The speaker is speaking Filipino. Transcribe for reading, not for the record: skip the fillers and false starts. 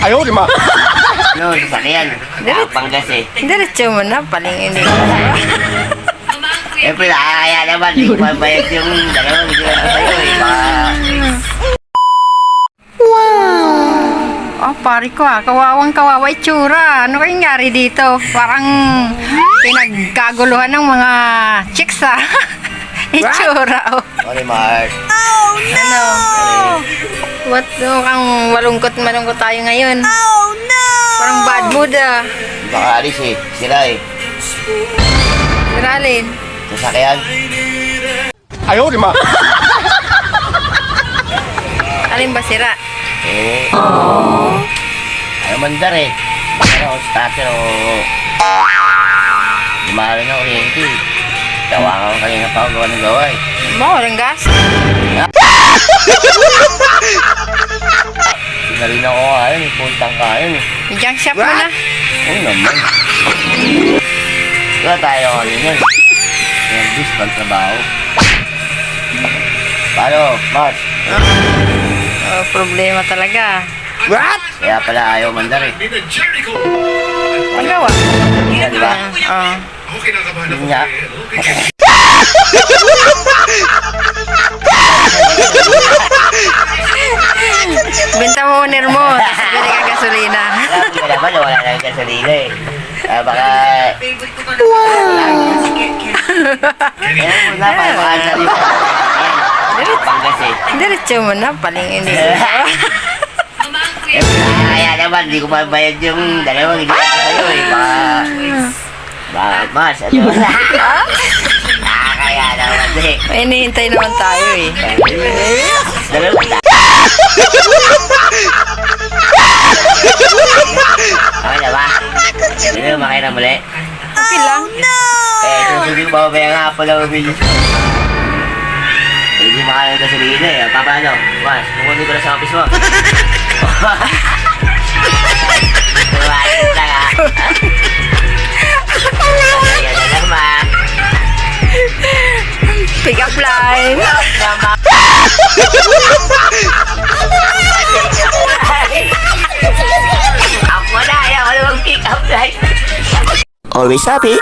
Ayaw, di ma. No, sasakyan. Panggas eh. Diretso mo na, palingin din. Siyempre, nakakaya naman. Hindi ko mabayad yung dalawang milyon ko sa'yo eh. Baka... Oh, pare ko kawawang kawawa itsura. Ano kayong nangyari dito? Parang pinaggaguluhan ng mga chicks itsura, oh. Sorry, Mark. Ano? What? Mukhang malungkot tayo ngayon. Parang bad mood, Baka alis eh. Sila eh. Siralin. Sasakyan. Ayaw, di ma. Alin ba sira? Eh. Ayaw mandar eh. Ano, starter o... Lumalo na kuryente eh. Tawakan ko kanina pa ako gawa ng gawa eh. Ba, walang gas? Sinalin ako ngayon eh. Puntang kain eh. I-junk shop mo na. Oo naman. Wala tayo kanina eh. Yung bis, pagtrabaho. Paano, Mars? Oh, problema talaga. What? Kaya pala ayaw mandar eh. Ang gawa? Yan, di ba? Oo. Yun nga. Benta mo unir mo, tapos bili ka gasolina. Alam ko naman, wala na yung gasolina eh. Baka... Ayan mo na, parang makasal yung Panggas eh. Diretso mo na, palingin din. Kaya naman, hindi ko mabayad yung dalawang milyon ko sa'yo eh. Baka mas, ano? Kaya naman eh. May hinihintay naman tayo eh. Dalawang okay na ba? Hindi mo makita muli? Okay lang. Susunod ko ba yung hapon na umili? Hindi makakita ng gasolina eh. Paano? Mas, pumunod ko na sa office mo. Tumalit lang ha. Ayan na naman. Pick up line. Ako na, ayaw ko na mag-pick up line. Always happy.